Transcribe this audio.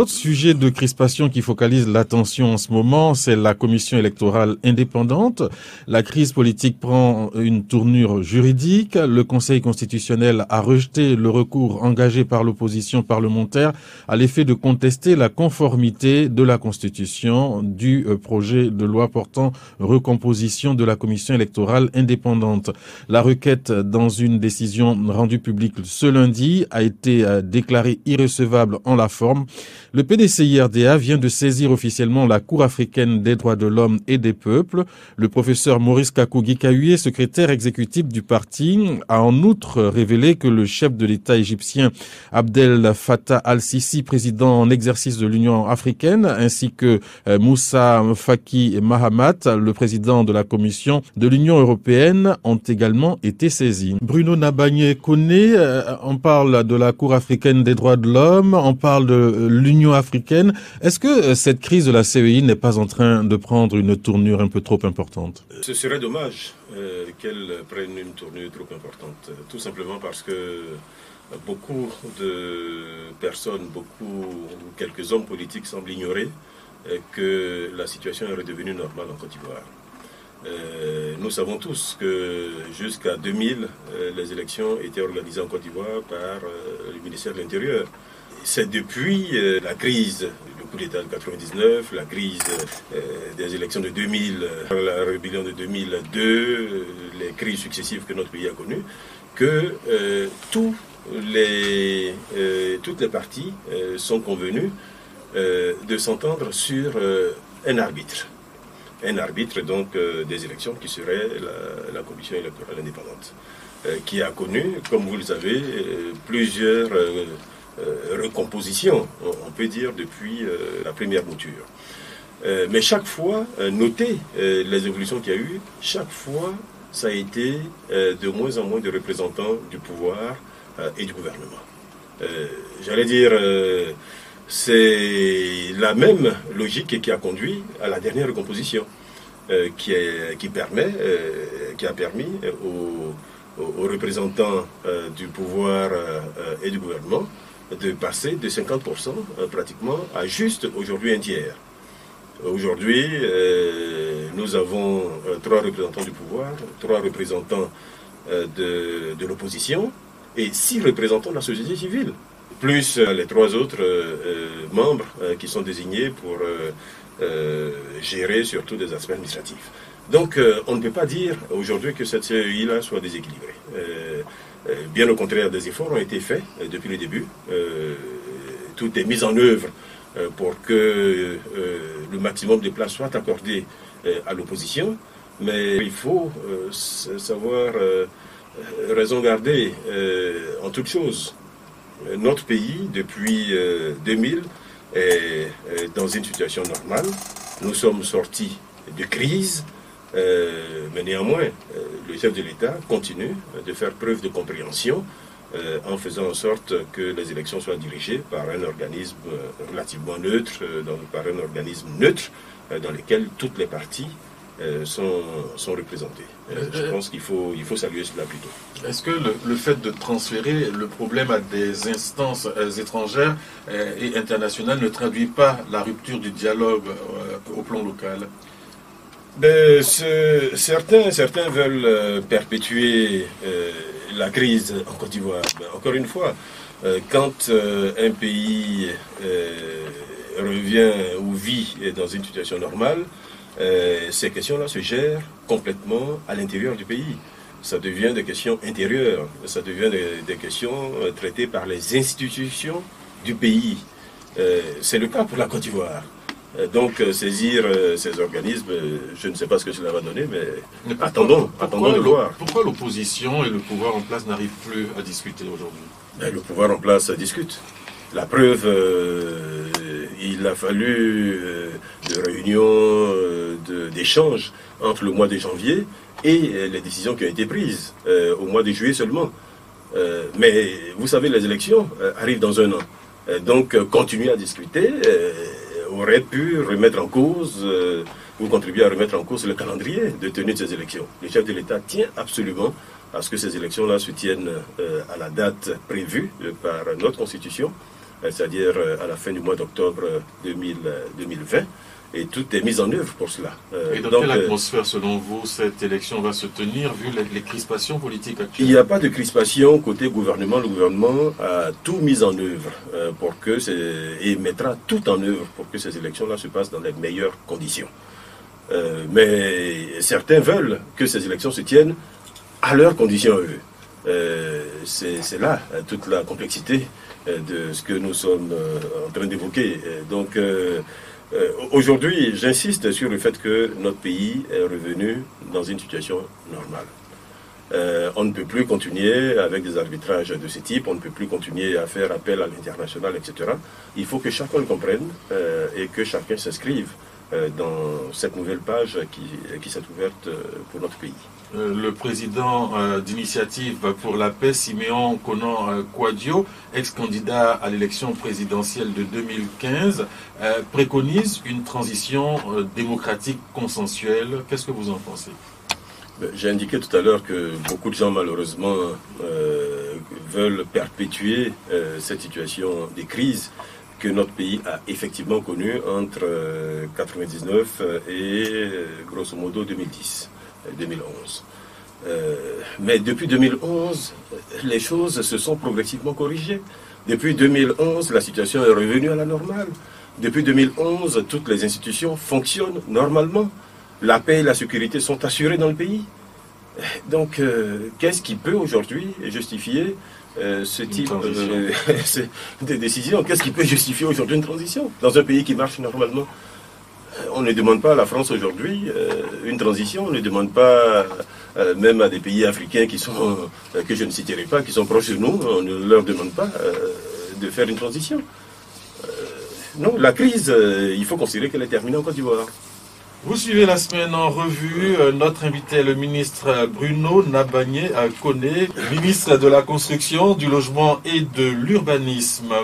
L'autre sujet de crispation qui focalise l'attention en ce moment, c'est la commission électorale indépendante. La crise politique prend une tournure juridique. Le Conseil constitutionnel a rejeté le recours engagé par l'opposition parlementaire à l'effet de contester la conformité de la Constitution du projet de loi portant recomposition de la commission électorale indépendante. La requête, dans une décision rendue publique ce lundi, a été déclarée irrecevable en la forme. Le PDCI-RDA vient de saisir officiellement la Cour africaine des droits de l'homme et des peuples. Le professeur Maurice Kakougui-Kahué, secrétaire exécutif du parti, a en outre révélé que le chef de l'État égyptien Abdel Fattah al-Sisi, président en exercice de l'Union africaine, ainsi que Moussa Faki Mahamat, le président de la Commission de l'Union européenne, ont également été saisis. Bruno Nabagné-Koné, on parle de la Cour africaine des droits de l'homme, on parle de l'Union africaine. Est-ce que cette crise de la CEI n'est pas en train de prendre une tournure un peu trop importante? Ce serait dommage qu'elle prenne une tournure trop importante, tout simplement parce que beaucoup de personnes, quelques hommes politiques semblent ignorer que la situation est redevenue normale en Côte d'Ivoire. Nous savons tous que jusqu'à 2000, les élections étaient organisées en Côte d'Ivoire par le ministère de l'Intérieur. C'est depuis la crise, le coup d'État de 99, la crise des élections de 2000, la rébellion de 2002, les crises successives que notre pays a connues, que toutes les parties sont convenues de s'entendre sur un arbitre. Un arbitre donc des élections qui serait la commission électorale indépendante, qui a connu, comme vous le savez, plusieurs recompositions, on peut dire, depuis la première mouture. Mais chaque fois, notez les évolutions qu'il y a eu, chaque fois, ça a été de moins en moins de représentants du pouvoir et du gouvernement. J'allais dire, c'est la même logique qui a conduit à la dernière recomposition, qui a permis aux représentants du pouvoir et du gouvernement de passer de 50% pratiquement à juste aujourd'hui un tiers. Aujourd'hui, nous avons 3 représentants du pouvoir, 3 représentants de l'opposition et 6 représentants de la société civile, plus les 3 autres membres qui sont désignés pour gérer surtout des aspects administratifs. Donc on ne peut pas dire aujourd'hui que cette CEI-là soit déséquilibrée. Bien au contraire, des efforts ont été faits depuis le début. Tout est mis en œuvre pour que le maximum de places soit accordé à l'opposition. Mais il faut savoir raison garder en toute chose. Notre pays, depuis 2000, est dans une situation normale. Nous sommes sortis de crise. Mais néanmoins, le chef de l'État continue de faire preuve de compréhension en faisant en sorte que les élections soient dirigées par un organisme relativement neutre, dans lequel toutes les parties sont représentées. Je pense qu'il faut saluer cela plutôt. Est-ce que le fait de transférer le problème à des instances étrangères et internationales ne traduit pas la rupture du dialogue au plan local? Certains veulent perpétuer la crise en Côte d'Ivoire. Encore une fois, quand un pays revient ou vit dans une situation normale, ces questions-là se gèrent complètement à l'intérieur du pays. Ça devient des questions intérieures, ça devient des questions traitées par les institutions du pays. C'est le cas pour la Côte d'Ivoire. Donc saisir ces organismes, je ne sais pas ce que cela va donner, mais attendons de voir. Pourquoi l'opposition et le pouvoir en place n'arrivent plus à discuter aujourd'hui? Le pouvoir en place discute. La preuve, il a fallu de réunions, d'échanges entre le mois de janvier et les décisions qui ont été prises au mois de juillet seulement. Mais vous savez, les élections arrivent dans un an. Donc continuer à discuter aurait pu remettre en cause, ou contribuer à remettre en cause le calendrier de tenue de ces élections. Le chef de l'État tient absolument à ce que ces élections-là se tiennent à la date prévue par notre Constitution, c'est-à-dire à la fin du mois d'octobre 2020. Et tout est mis en œuvre pour cela. Et dans quelle atmosphère, selon vous, cette élection va se tenir, vu les crispations politiques actuelles? Il n'y a pas de crispation côté gouvernement. Le gouvernement a tout mis en œuvre et mettra tout en œuvre pour que ces élections-là se passent dans les meilleures conditions. Mais certains veulent que ces élections se tiennent à leurs conditions, eux. C'est là toute la complexité de ce que nous sommes en train d'évoquer. Donc, aujourd'hui, j'insiste sur le fait que notre pays est revenu dans une situation normale. On ne peut plus continuer avec des arbitrages de ce type, on ne peut plus continuer à faire appel à l'international, etc. Il faut que chacun le comprenne et que chacun s'inscrive dans cette nouvelle page qui s'est ouverte pour notre pays. Le président d'initiative pour la paix, Siméon Konan Kouadio, ex-candidat à l'élection présidentielle de 2015, préconise une transition démocratique consensuelle. Qu'est-ce que vous en pensez? J'ai indiqué tout à l'heure que beaucoup de gens, malheureusement, veulent perpétuer cette situation de crise que notre pays a effectivement connue entre 1999 et grosso modo 2010. 2011. Mais depuis 2011, les choses se sont progressivement corrigées. Depuis 2011, la situation est revenue à la normale. Depuis 2011, toutes les institutions fonctionnent normalement. La paix et la sécurité sont assurées dans le pays. Donc, qu'est-ce qui peut aujourd'hui justifier ce type de décision? Qu'est-ce qui peut justifier aujourd'hui une transition dans un pays qui marche normalement? On ne demande pas à la France aujourd'hui une transition, on ne demande pas même à des pays africains que je ne citerai pas, qui sont proches de nous, on ne leur demande pas de faire une transition. Non, la crise, il faut considérer qu'elle est terminée en Côte d'Ivoire. Vous suivez la semaine en revue. Notre invité est le ministre Bruno Nabagné Koné, ministre de la Construction, du Logement et de l'Urbanisme.